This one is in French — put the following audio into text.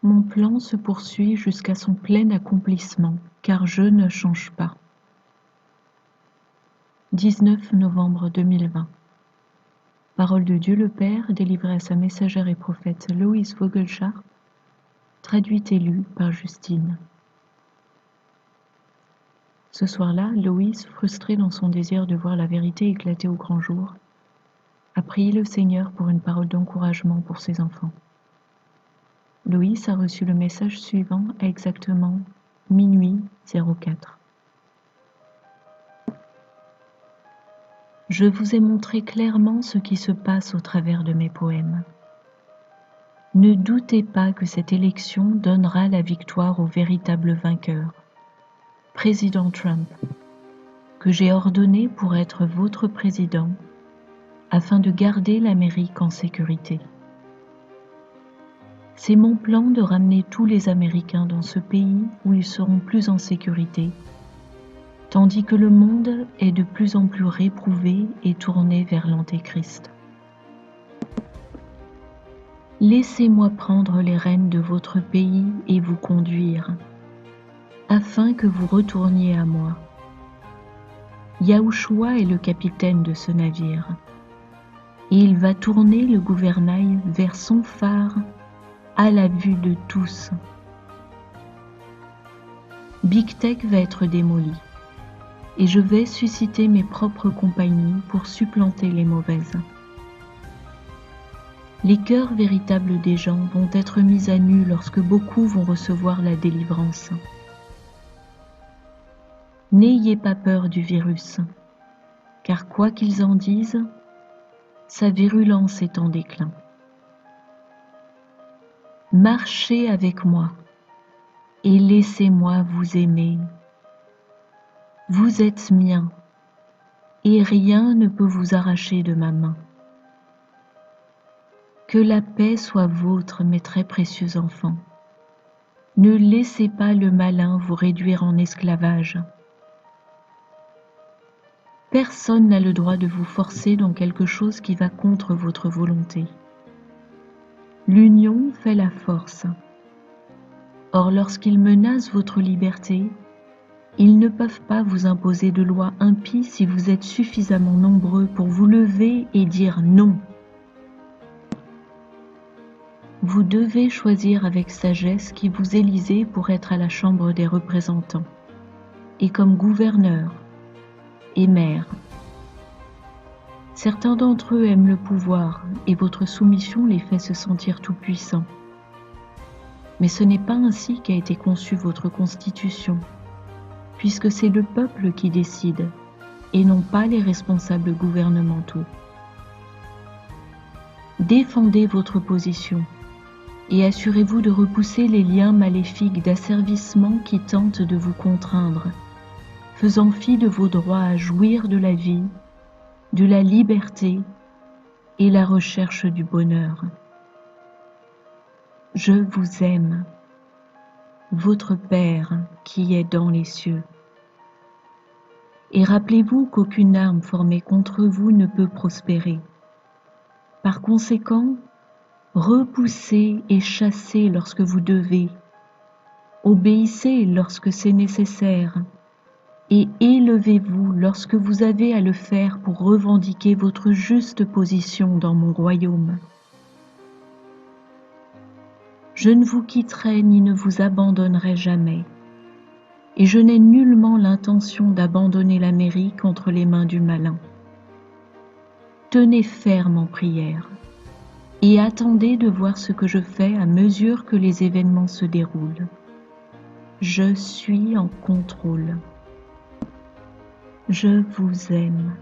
Mon plan se poursuit jusqu'à son plein accomplissement, car je ne change pas. 19 novembre 2020. Parole de Dieu le Père, délivrée à sa messagère et prophète Loïs Vogelchardt, traduite et lue par Justine. Ce soir-là, Loïs, frustrée dans son désir de voir la vérité éclater au grand jour, a prié le Seigneur pour une parole d'encouragement pour ses enfants. Loïs a reçu le message suivant à exactement minuit 04. Je vous ai montré clairement ce qui se passe au travers de mes poèmes. Ne doutez pas que cette élection donnera la victoire au véritable vainqueur, Président Trump, que j'ai ordonné pour être votre président, afin de garder l'Amérique en sécurité. C'est mon plan de ramener tous les Américains dans ce pays où ils seront plus en sécurité, tandis que le monde est de plus en plus réprouvé et tourné vers l'Antéchrist. Laissez-moi prendre les rênes de votre pays et vous conduire, afin que vous retourniez à moi. Yahushua est le capitaine de ce navire, et il va tourner le gouvernail vers son phare à la vue de tous. Big Tech va être démoli, et je vais susciter mes propres compagnies pour supplanter les mauvaises. Les cœurs véritables des gens vont être mis à nu lorsque beaucoup vont recevoir la délivrance. N'ayez pas peur du virus, car quoi qu'ils en disent, sa virulence est en déclin. Marchez avec moi et laissez-moi vous aimer. Vous êtes mien et rien ne peut vous arracher de ma main. Que la paix soit vôtre, mes très précieux enfants. Ne laissez pas le malin vous réduire en esclavage. Personne n'a le droit de vous forcer dans quelque chose qui va contre votre volonté. L'union fait la force. Or, lorsqu'ils menacent votre liberté, ils ne peuvent pas vous imposer de lois impies si vous êtes suffisamment nombreux pour vous lever et dire non. Vous devez choisir avec sagesse qui vous élisez pour être à la Chambre des représentants, et comme gouverneur et maire. Certains d'entre eux aiment le pouvoir, et votre soumission les fait se sentir tout-puissants. Mais ce n'est pas ainsi qu'a été conçue votre constitution, puisque c'est le peuple qui décide, et non pas les responsables gouvernementaux. Défendez votre position, et assurez-vous de repousser les liens maléfiques d'asservissement qui tentent de vous contraindre, faisant fi de vos droits à jouir de la vie, de la liberté et la recherche du bonheur. Je vous aime, votre Père qui est dans les cieux. Et rappelez-vous qu'aucune arme formée contre vous ne peut prospérer. Par conséquent, repoussez et chassez lorsque vous devez, obéissez lorsque c'est nécessaire, et élevez-vous lorsque vous avez à le faire pour revendiquer votre juste position dans mon royaume. Je ne vous quitterai ni ne vous abandonnerai jamais, et je n'ai nullement l'intention d'abandonner l'Amérique entre les mains du malin. Tenez ferme en prière, et attendez de voir ce que je fais à mesure que les événements se déroulent. Je suis en contrôle. Je vous aime.